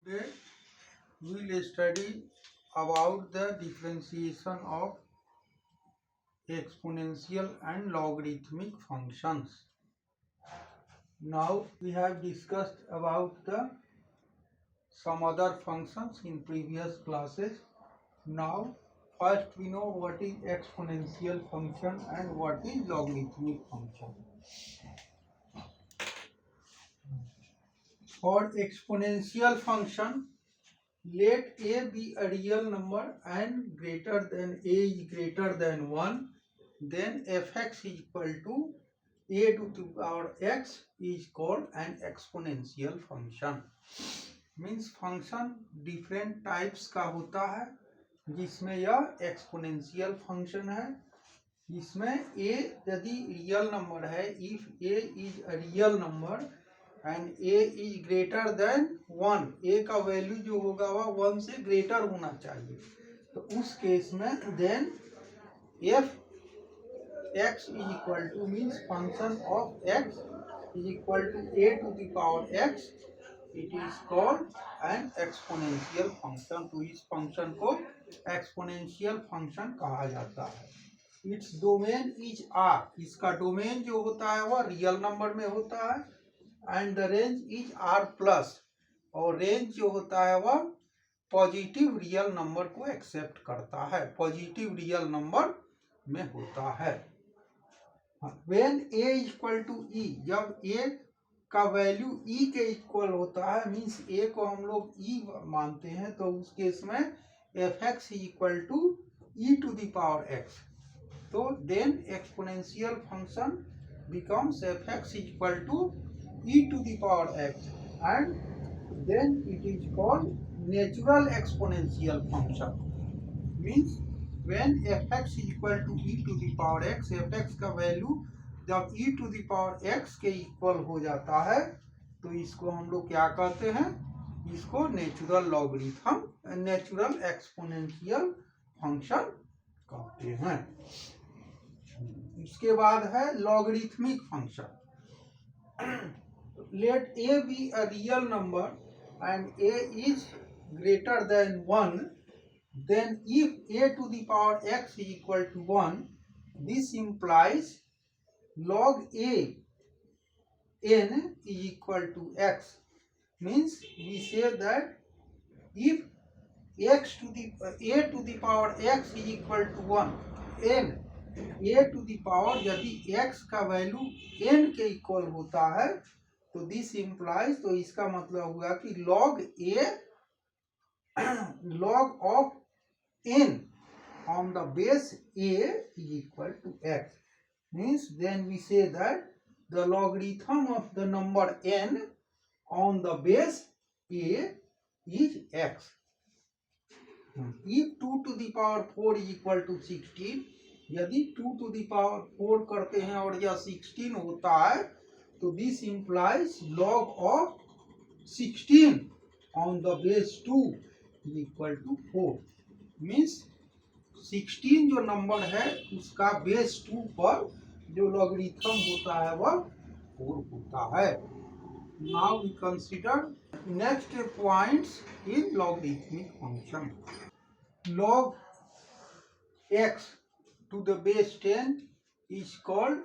Today we will study about the differentiation of exponential and logarithmic functions. Now we have discussed about some other functions in previous classes. Now first we know what is exponential function and what is logarithmic function. For exponential function, let a be a real number and greater than a is greater than 1, then fx is equal to a to the power x is called an exponential function. Means function different types का होता है, जिसमें यह exponential function है. इसमें a यदि real number है, if a is a real number and a is greater than 1, a का वैल्यू जो होगा वह 1 से ग्रेटर होना चाहिए, तो उस केस में then f x is equal to means function of x is equal to a to the power x, it is called an exponential function. तो इस फंक्शन को एक्सपोनेंशियल फंक्शन कहा जाता है. इट्स डोमेन इज आर, इसका डोमेन जो होता है वह रियल नंबर में होता है, and the range is R plus, और रेंज जो होता है वह पॉजिटिव रियल नंबर को एक्सेप्ट करता है, पॉजिटिव रियल नंबर में होता है. When a equal to e, जब a का वैल्यू e के इक्वल होता है, मीन्स a को हम लोग e मानते हैं, तो उस केस में fx equal to e to the power x, तो then exponential function becomes fx equal to e to the power x, and then it is called natural exponential function. Means when fx equal to e to the power x, fx का value जब e to the power x के equal हो जाता है, तो इसको हम लोग क्या कहते हैं, इसको natural logarithm, natural exponential function कहते हैं. इसके बाद है logarithmic function. Let a be a real number and a is greater than 1, then if a to the power x is equal to 1, this implies log a n is equal to x. Means we say that if x to the a to the power x is equal to 1, n a to the power यदि x का value n के equal होता है, तो this implies, तो इसका मतलब हुआ कि log a log of n on the base a is equal to x. Means then we say that the logarithm of the number n on the base a is x. If 2 to the power 4 is equal to 16, यदि 2 to the power 4 करते हैं और यह 16 होता है, तो this implies log of 16 on the base 2 is equal to 4. Means 16 जो number है उसका बेस 2 पर जो लॉगरिथम होता है वह 4 होता है. Now we consider next points in logarithmic function. log x to the base 10 is called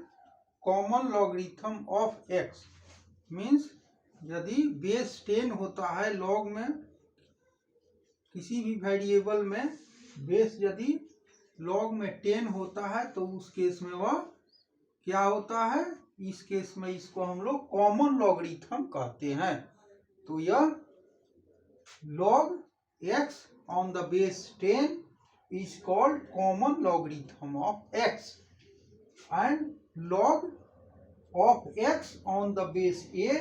common logarithm of x. Means यदि बेस 10 होता है log में, किसी भी वेरिएबल में बेस यदि log में 10 होता है, तो उस केस में वह क्या होता है, इस केस में इसको हम लोग कॉमन लॉगरिथम कहते हैं. तो यह log x on the base 10 is called common logarithm of x, and log of x on the base a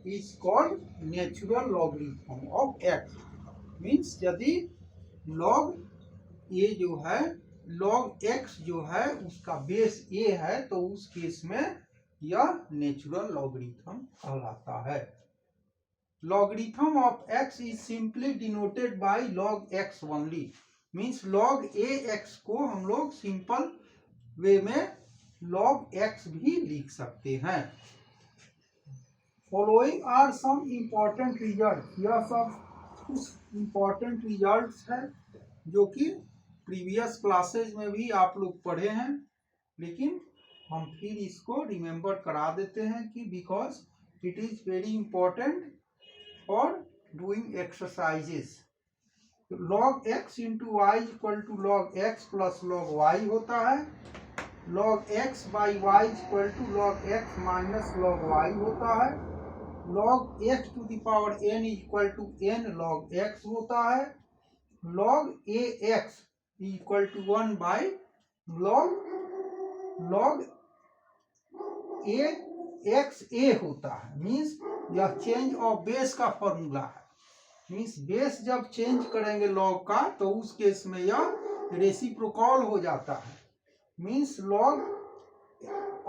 is called natural logarithm of x. Means यदि log a जो है, log x जो है उसका बेस a है, तो उस case में यह नेचुरल लॉगरिथम कहलाता है. Logarithm of x is simply denoted by log x only. Means log ax को हम लोग सिंपल वे में log x भी लिख सकते हैं. Following are some important results. यह सब कुछ इम्पोर्टेंट रिजल्ट्स है जो कि प्रीवियस क्लासेज में भी आप लोग पढ़े हैं, लेकिन हम फिर इसको रिमेम्बर करा देते हैं कि because it is very important for doing exercises. log x into y equal to log x plus log y होता है। log x by y equal to log x minus log y होता है। log x to the power n equal to n log x होता है। log ax equal to 1 by log a x a होता है। Means यह change of base का formula है। Means base जब चेंज करेंगे log का तो उस केस में यह रेसिप्रोकल हो जाता है। Means log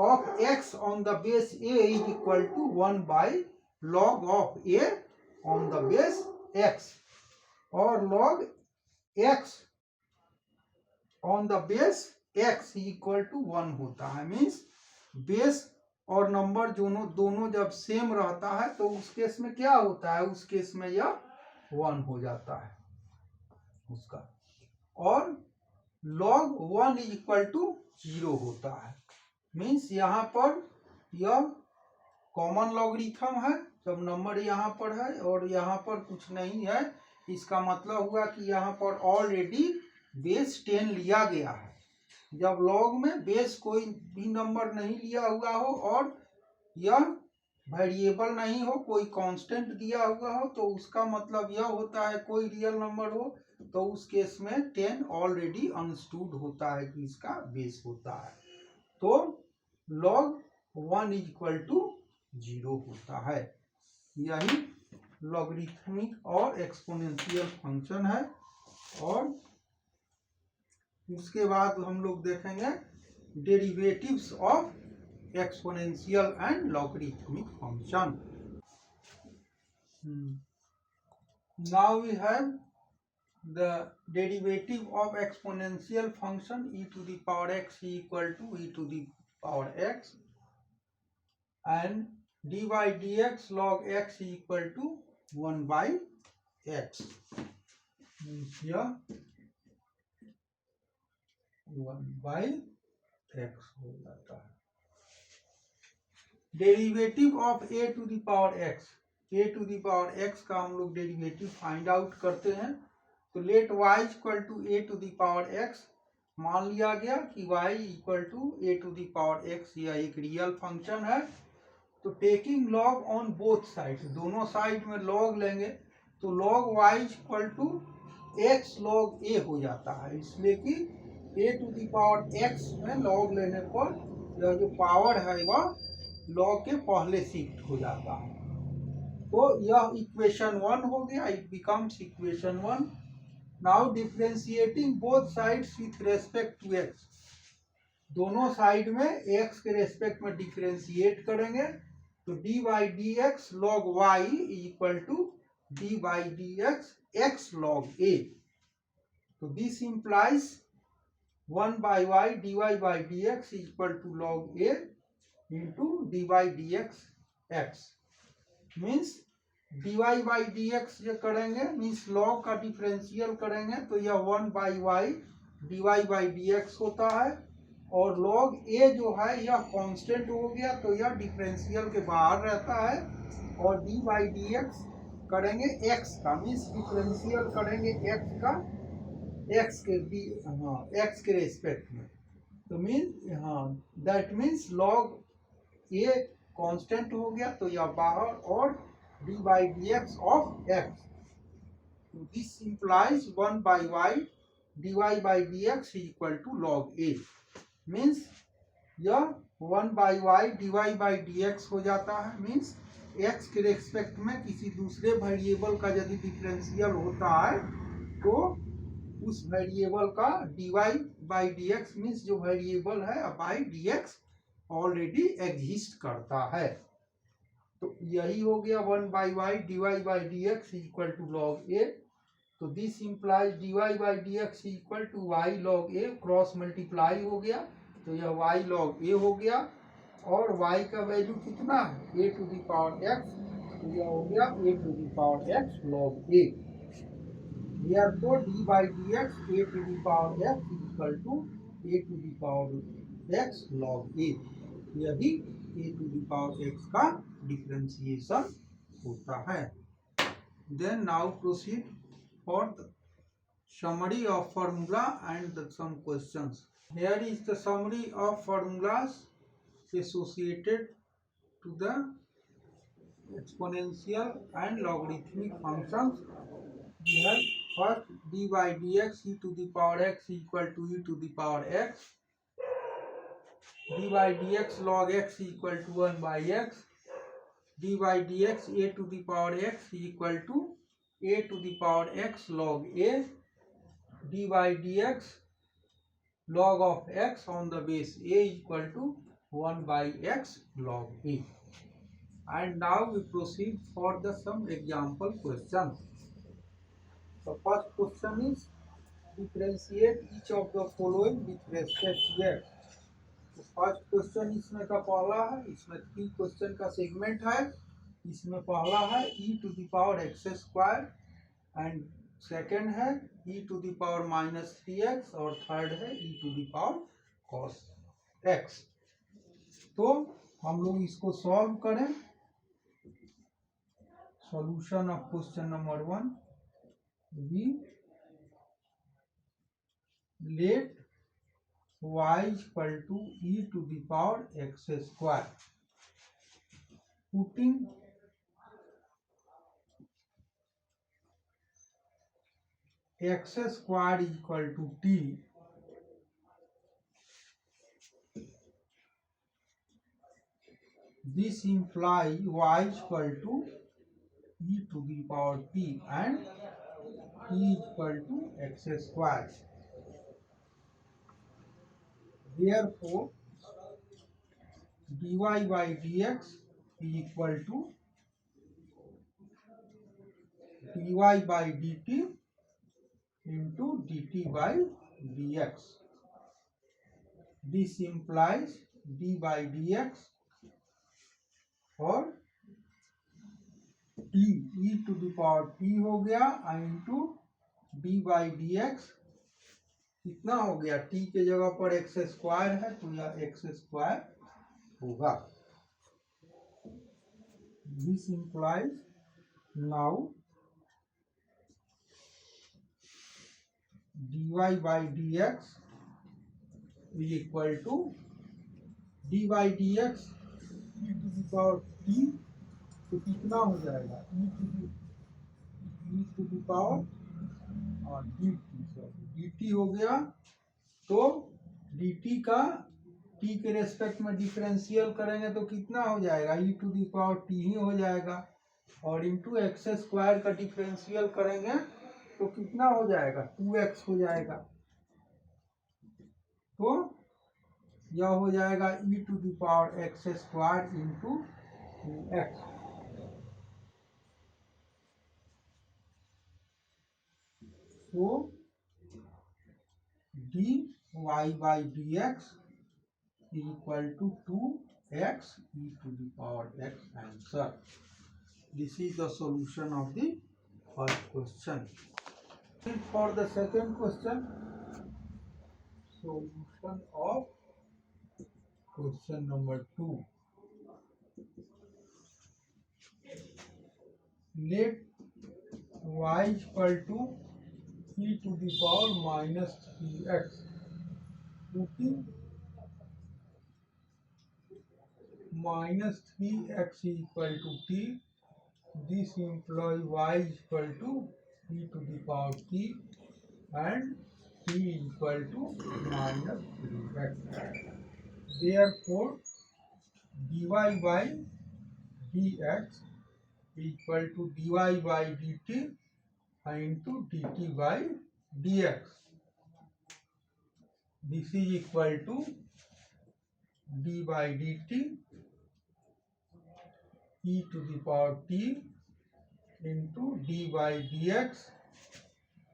of x on the base a is equal to 1 by log of a on the base x, और log x on the base x equal to 1 होता है। मीन्स बेस और number दोनों जब same रहता है तो उस केस में क्या होता है, उस केस में यह 1 हो जाता है उसका, और log 1 इज इक्वल टू 0 होता है। मीन्स यहाँ पर यह कॉमन लॉगरिथम है, जब नंबर यहाँ पर है और यहाँ पर कुछ नहीं है, इसका मतलब हुआ कि यहाँ पर ऑलरेडी बेस 10 लिया गया है। जब लॉग में बेस कोई भी नंबर नहीं लिया हुआ हो और यह वेरिएबल नहीं हो, कोई कांस्टेंट दिया हुआ हो, तो उसका मतलब यह होता है कोई रियल नंबर हो तो उस केस में 10 ऑलरेडी अंडरस्टूड होता है कि इसका बेस होता है। तो log 1 इज इक्वल टू 0 होता है। यही लॉगरिथमिक और एक्सपोनेंशियल फंक्शन है। और उसके बाद हम लोग देखेंगे derivatives of exponential and logarithmic function. Now we have the derivative of exponential function e to the power x equal to e to the power x, and dy dx log x equal to 1 by x. here 1 by x हो जाता है। Derivative of a to the power x, a to the power x का हम लोग derivative find out करते हैं। तो let y equal to a to the power x मान लिया गया कि y equal to a to the power x यह एक रियल फंक्शन है। तो taking log on both side, दोनों साइड में log लेंगे तो log y equal to x log a हो जाता है, इसलिए कि a to the power x में log लेने पर यह जो पावर है वह log के पहले शिफ्ट हो जाता है। तो यह इक्वेशन 1 हो गया, it becomes equation 1। Now differentiating both sides with respect to x, दोनों साइड में x के रेस्पेक्ट में डिफरेंशिएट करेंगे तो dy dx log y equal to dy dx x log a। तो this implies 1 by y dy by dx equal to log a into dy dx x। Means dy by dx जो करेंगे means log का differential करेंगे तो यह 1 by y dy by dx होता है, और log a जो है यह कांस्टेंट हो गया तो यह डिफरेंशियल के बाहर रहता है, और d बाई dx करेंगे x का, मीन्स डिफरेंशियल करेंगे x का x के रेस्पेक्ट में। तो means that means log a constant हो गया तो यह बाहर, और d by dx of x. So this implies 1 by y dy by dx is equal to log a. Means यह 1 by y dy by dx हो जाता है। मीन्स x के रेस्पेक्ट में किसी दूसरे वेरिएबल का यदि डिफरेंशियल होता है तो उस वेरिएबल का dy by dx मीन्स जो वेरिएबल है by dx ऑलरेडी एग्जिस्ट करता है। तो यही हो गया 1 by y d y by d x equal to log a. तो this implies d y by d x equal to y log a, cross multiply हो गया तो यह वाई लॉग ए हो गया, और वाई का वैल्यू कितना है a to the power x, तो यह हो गया a to the power x log a. Therefore d by dx a to the power x equal to a to the power x log a. यही a to the power x का differentiation होता है. Then now proceed for the summary of formula and some questions. Here is the summary of formulas associated to the exponential and logarithmic functions. We have first d by dx e to the power x equal to e to the power x, d by dx log x equal to 1 by x, d by dx a to the power x equal to a to the power x log a, d by dx log of x on the base a equal to 1 by x log a. And now we proceed for the some example questions. The first question is differentiate each of the following with respect to x. तो first question इसमें का पहला है, इसमें 3 question का segment है. इसमें पहला है e to the power x square and second है e to the power minus 3x और थर्ड है e to the power cos x. तो हम लोग इसको सॉल्व करें. Solution of question number 1, we let y equal to e to the power x square. Putting x square equal to t, this implies y equal to e to the power t and t equal to x square. Therefore dy by dx is equal to dy by dt into dt by dx. This implies d by dx और t e to the power t हो गया into d by dx कितना हो गया, t के जगह पर x square है तो यह एक्स स्क्वायर होगा. This implies now dy by dx is equal to d by dx e to the power t, तो कितना हो जाएगा e to the power और dt हो गया. तो dt का t के रेस्पेक्ट में डिफरेंशियल करेंगे तो कितना हो जाएगा, e to the power t ही हो जाएगा. और इंटू एक्स स्क्वायर का डिफरेंशियल करेंगे तो कितना हो जाएगा, 2x हो जाएगा. तो यह हो जाएगा e to the power x square into 2x. तो dy by dx is equal to 2x e to the power x answer. This is the solution of the first question. For the second question, solution of question number 2. Let y equal to e to the power minus 3x. Putting minus 3x equal to t, this implies y equal to e to the power t and t equal to minus 3x. Therefore dy by dx equal to dy by dt into dt by dx. This is equal to d by dt e to the power t into d by dx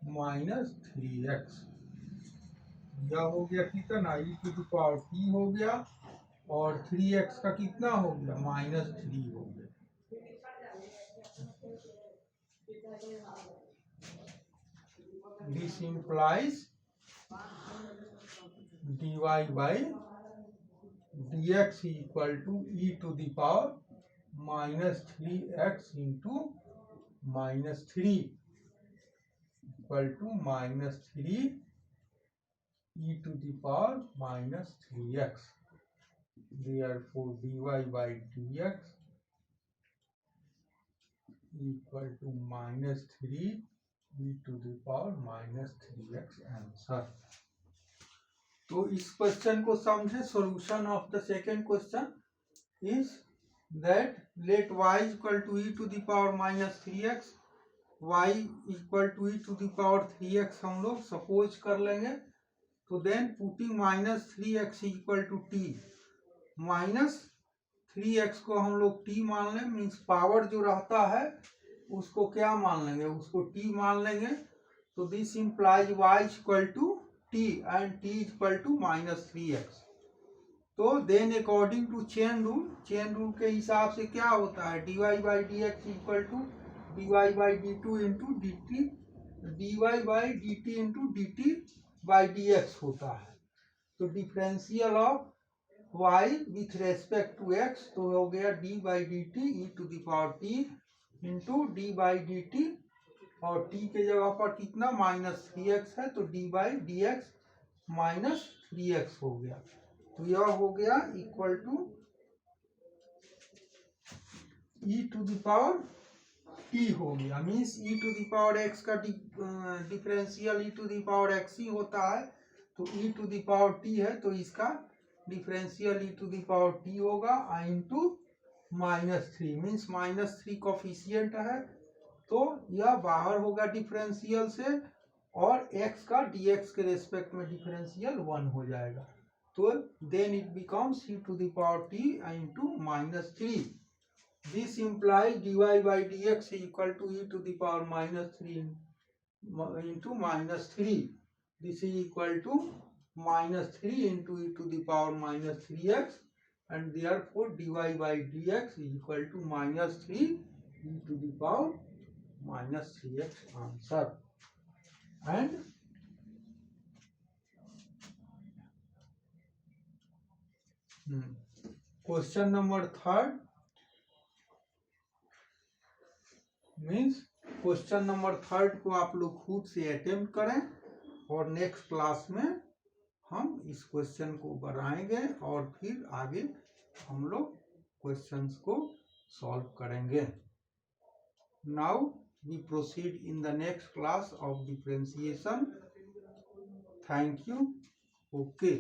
minus 3x. यह हो गया कितना, e to the power t हो गया और 3x का कितना हो गया, माइनस 3 हो गया. This implies dy by dx equal to e to the power minus 3x into minus 3 equal to minus 3 e to the power minus 3x. Therefore dy by dx equal to minus 3 e to the power minus 3x answer. तो इस question को समझे। Solution of the second question is that let y equal to e to the power minus 3x, y equal to e to the power 3x हम लोग suppose कर लेंगे। तो then putting minus 3x equal to t, minus 3x को हम लोग t मान लें, मीन्स पावर जो रहता है उसको क्या मान लेंगे, उसको t मान लेंगे। तो this implies y equal to t and t equal to minus 3x। तो then according to chain rule के हिसाब से क्या होता है, dy by d x equal to dy by d to into d t, dy by d t into d t by d x होता है। तो differential of y with respect to x तो हो गया d by d t e to the power t into D by d T, और t के जगह पर कितना माइनस 3x है, तो d by d x minus 3x हो गया। तो यह हो गया equal to e to the power t हो गया। मीन्स e to the power x का differential e to the power x ही होता है। तो e to the power t है तो इसका differential e to the power t होगा into minus 3, means minus 3 coefficient है तो यह बाहर होगा डिफरेंशियल से, और x का dx के रेस्पेक्ट में डिफरेंशियल 1 हो जाएगा। तो then it becomes e to the power t into minus 3। This implies dy by d x equal to e to the power minus 3 into minus 3। This is equal to minus 3 into e to the power minus 3x, and therefore dy by dx is equal to minus 3 e to the power minus 3x answer। And question number third means question number third को आप लोग खुद से attempt करें, और next class में हम इस क्वेश्चन को बढ़ाएंगे और फिर आगे हम लोग क्वेश्चंस को सॉल्व करेंगे। Now we proceed in the next class of differentiation. Thank you. Okay.